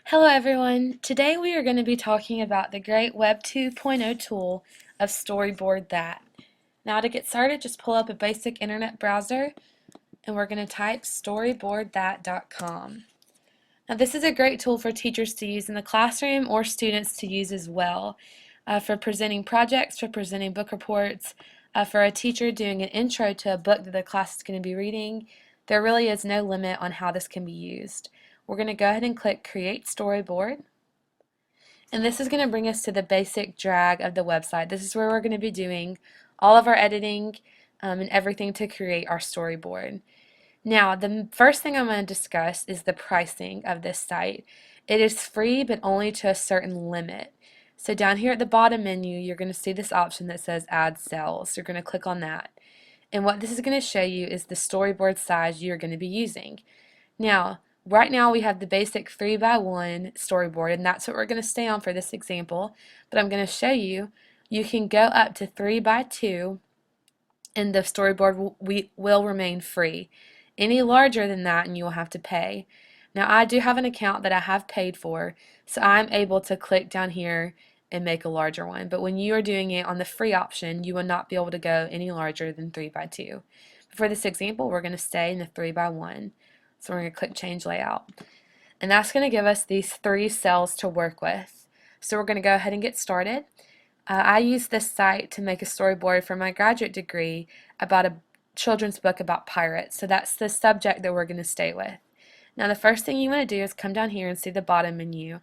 Hello everyone! Today we are going to be talking about the great Web 2.0 tool of Storyboard That. Now to get started, just pull up a basic internet browser and we're going to type storyboardthat.com. Now this is a great tool for teachers to use in the classroom or students to use as well for presenting projects, for presenting book reports, for a teacher doing an intro to a book that the class is going to be reading. There really is no limit on how this can be used. We're going to go ahead and click Create Storyboard. And this is going to bring us to the basic drag of the website. This is where we're going to be doing all of our editing and everything to create our storyboard. Now, the first thing I'm going to discuss is the pricing of this site. It is free, but only to a certain limit. So down here at the bottom menu, you're going to see this option that says Add Cells. You're going to click on that. And what this is going to show you is the storyboard size you're going to be using. Now, right now we have the basic 3x1 storyboard, and that's what we're going to stay on for this example, but I'm going to show you you can go up to 3x2 and the storyboard will remain free. Any larger than that and you will have to pay. Now I do have an account that I have paid for, so I'm able to click down here and make a larger one, but when you are doing it on the free option you will not be able to go any larger than 3x2. For this example we're going to stay in the 3x1. So we're going to click Change Layout. And that's going to give us these 3 cells to work with. So we're going to go ahead and get started. I used this site to make a storyboard for my graduate degree about a children's book about pirates. So that's the subject that we're going to stay with. Now the first thing you want to do is come down here and see the bottom menu.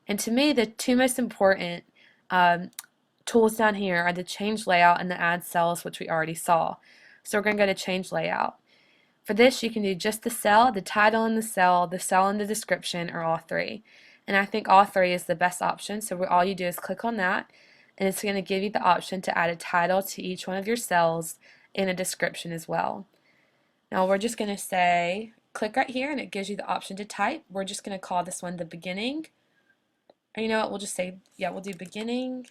And to me the two most important tools down here are the Change Layout and the Add Cells, which we already saw. So we're going to go to Change Layout. For this, you can do just the cell, the title in the cell in the description, or all 3. And I think all 3 is the best option, so all you do is click on that, and it's going to give you the option to add a title to each one of your cells and a description as well. Now we're just going to say, click right here, and it gives you the option to type. We're just going to call this one the beginning. Or you know what, we'll just say, yeah, we'll do beginning.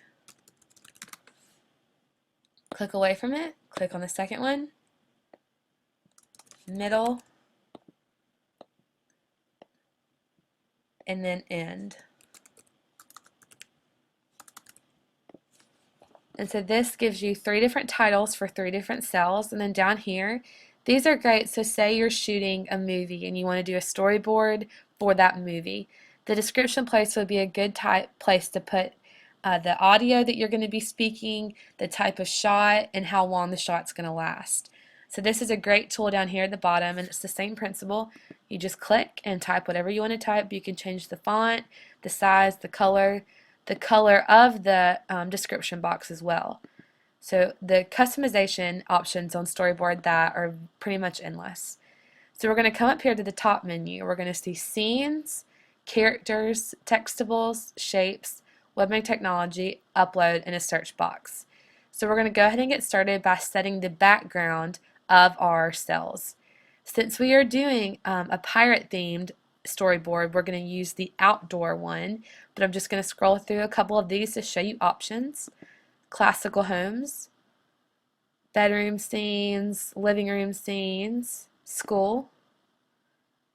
Click away from it, click on the second one. Middle, and then end. And so this gives you 3 different titles for 3 different cells, and then down here these are great. So say you're shooting a movie and you want to do a storyboard for that movie. The description place would be a good place to put the audio that you're going to be speaking, the type of shot, and how long the shot's going to last. So this is a great tool down here at the bottom, and it's the same principle. You just click and type whatever you want to type. You can change the font, the size, the color of the description box as well. So the customization options on Storyboard That are pretty much endless. So we're going to come up here to the top menu. We're going to see scenes, characters, textables, shapes, webmaster technology, upload, and a search box. So we're going to go ahead and get started by setting the background of our cells. Since we are doing a pirate themed storyboard, we're going to use the outdoor one, but I'm just going to scroll through a couple of these to show you options. Classical homes, bedroom scenes, living room scenes, school.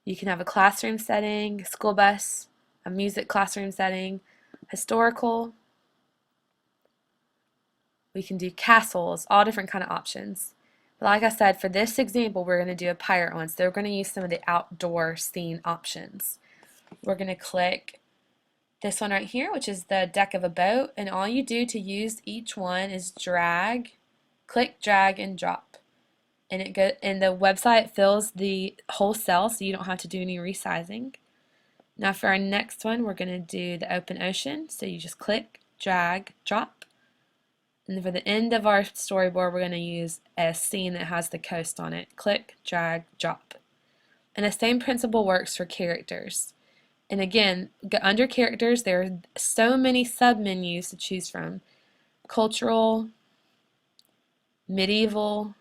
You can have a classroom setting, a school bus, a music classroom setting, historical. We can do castles, all different kind of options. But like I said, for this example, we're going to do a pirate one, so we're going to use some of the outdoor scene options. We're going to click this one right here, which is the deck of a boat, and all you do to use each one is click, drag, and drop. And the website fills the whole cell, so you don't have to do any resizing. Now for our next one, we're going to do the open ocean, so you just click, drag, drop. And for the end of our storyboard, we're going to use a scene that has the coast on it. Click, drag, drop. And the same principle works for characters. And again, under characters, there are so many sub-menus to choose from. Cultural, medieval,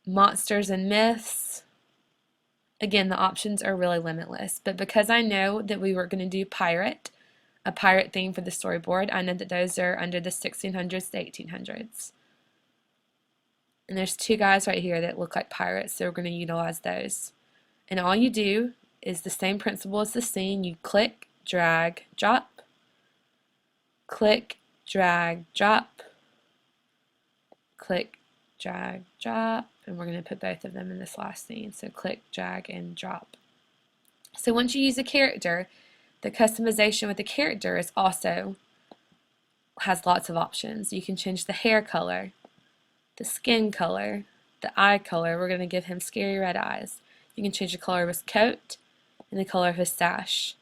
monsters and myths. Again, the options are really limitless. But because I know that we were going to do a pirate theme for the storyboard, I know that those are under the 1600s to 1800s. And there's 2 guys right here that look like pirates, so we're going to utilize those. And all you do is the same principle as the scene. You click, drag, drop, click, drag, drop, click, drag, drop, and we're going to put both of them in this last scene. So click, drag, and drop. So once you use a character, the customization with the character is also has lots of options. You can change the hair color, the skin color, the eye color. We're going to give him scary red eyes. You can change the color of his coat and the color of his sash.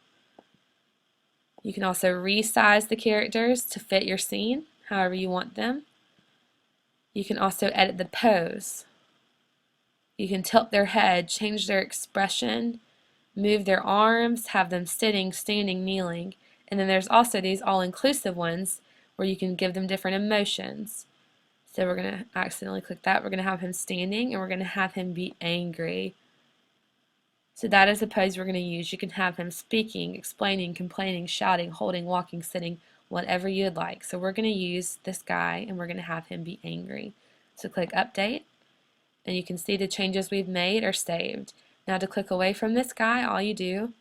You can also resize the characters to fit your scene, however you want them. You can also edit the pose. You can tilt their head, change their expression, move their arms, have them sitting, standing, kneeling. And then there's also these all-inclusive ones where you can give them different emotions. So we're going to accidentally click that. We're going to have him standing, and we're going to have him be angry. So that is the pose we're going to use. You can have him speaking, explaining, complaining, shouting, holding, walking, sitting, whatever you would like. So we're going to use this guy, and we're going to have him be angry. So click Update, and you can see the changes we've made are saved. Now to click away from this guy, all you do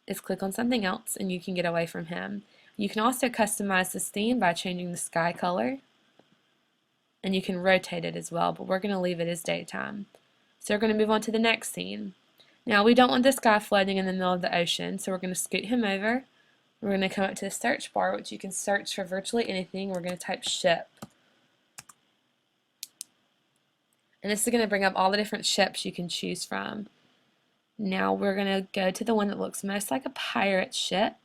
is click on something else, and you can get away from him. You can also customize this theme by changing the sky color, and you can rotate it as well, but we're going to leave it as daytime. So we're going to move on to the next scene. Now we don't want this guy floating in the middle of the ocean, so we're going to scoot him over. We're going to come up to the search bar, which you can search for virtually anything. We're going to type ship. And this is going to bring up all the different ships you can choose from. Now we're going to go to the one that looks most like a pirate ship,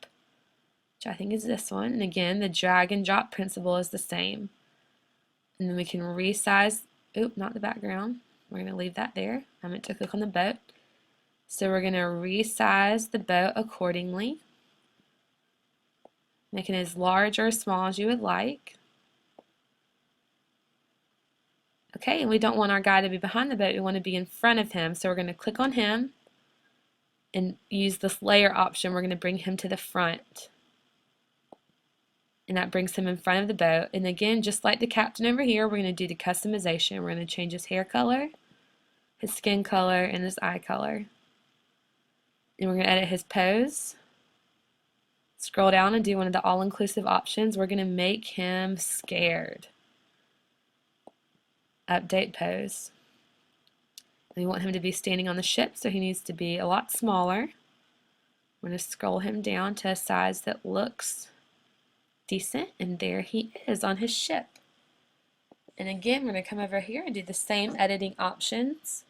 which I think is this one. And again, the drag and drop principle is the same. And then we can resize, not the background. We're going to leave that there. I meant to click on the boat. So we're going to resize the boat accordingly, making it as large or as small as you would like. Okay, and we don't want our guy to be behind the boat. We want to be in front of him. So we're going to click on him and use this layer option. We're going to bring him to the front. And that brings him in front of the boat. And again, just like the captain over here, we're going to do the customization. We're going to change his hair color, his skin color, and his eye color. And we're going to edit his pose. Scroll down and do one of the all-inclusive options. We're going to make him scared. Update pose. We want him to be standing on the ship, so he needs to be a lot smaller. We're going to scroll him down to a size that looks decent, and there he is on his ship. And again, we're going to come over here and do the same editing options.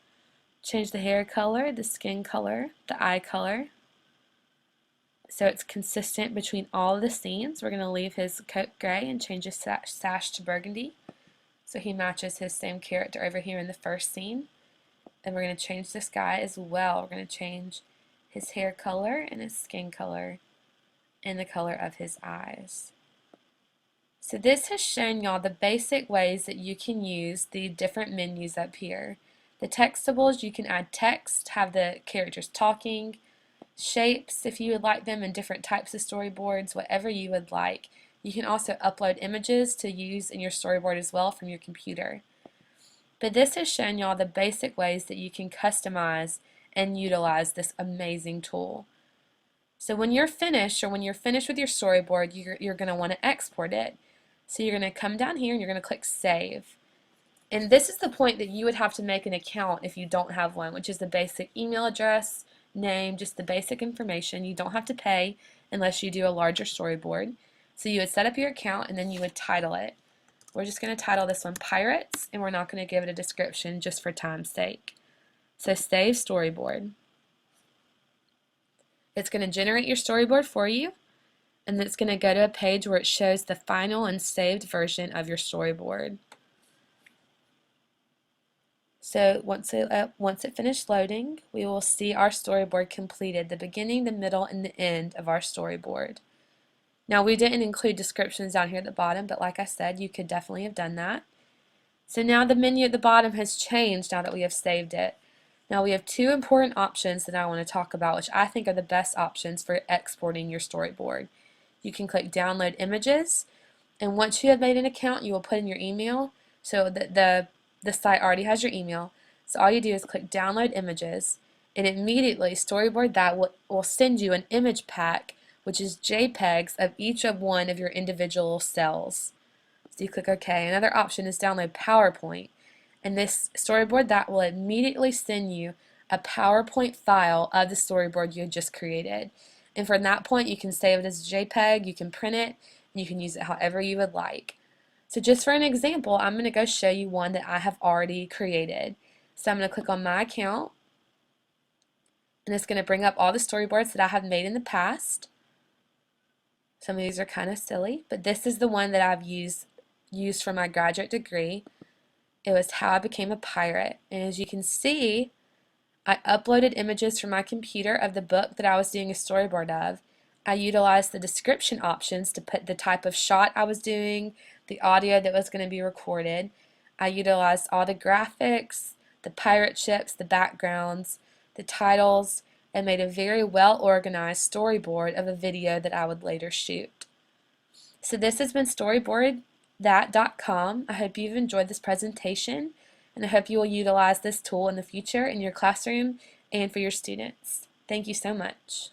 Change the hair color, the skin color, the eye color, so it's consistent between all of the scenes. We're going to leave his coat gray and change his sash to burgundy, so he matches his same character over here in the first scene. And we're going to change this guy as well. We're going to change his hair color and his skin color and the color of his eyes. So this has shown y'all the basic ways that you can use the different menus up here. The textables, you can add text, have the characters talking, shapes if you would like them, in different types of storyboards, whatever you would like. You can also upload images to use in your storyboard as well from your computer. But this has shown y'all the basic ways that you can customize and utilize this amazing tool. So when you're finished, or when you're finished with your storyboard, you're going to want to export it. So you're going to come down here and you're going to click Save. And this is the point that you would have to make an account if you don't have one, which is the basic email address, name, just the basic information. You don't have to pay unless you do a larger storyboard. So you would set up your account and then you would title it. We're just going to title this one Pirates, and we're not going to give it a description just for time's sake. So save storyboard. It's going to generate your storyboard for you, and then it's going to go to a page where it shows the final and saved version of your storyboard. So once it finished loading, we will see our storyboard completed, the beginning, the middle, and the end of our storyboard. Now we didn't include descriptions down here at the bottom, but like I said, you could definitely have done that. So now the menu at the bottom has changed now that we have saved it. Now we have two important options that I want to talk about, which I think are the best options for exporting your storyboard. You can click Download Images, and once you have made an account, you will put in your email so that the site already has your email. So all you do is click Download Images, and immediately Storyboard That will send you an image pack, which is JPEGs of each of one of your individual cells. So you click OK. Another option is download PowerPoint, and this Storyboard That will immediately send you a PowerPoint file of the storyboard you had just created. And from that point, you can save it as a JPEG, you can print it, and you can use it however you would like. So just for an example, I'm going to go show you one that I have already created. So I'm going to click on my account, and it's going to bring up all the storyboards that I have made in the past. Some of these are kind of silly, but this is the one that I've used for my graduate degree. It was How I Became a Pirate, and as you can see, I uploaded images from my computer of the book that I was doing a storyboard of. I utilized the description options to put the type of shot I was doing, the audio that was going to be recorded. I utilized all the graphics, the pirate ships, the backgrounds, the titles, and made a very well organized storyboard of a video that I would later shoot. So this has been StoryboardThat.com. I hope you've enjoyed this presentation, and I hope you will utilize this tool in the future in your classroom and for your students. Thank you so much.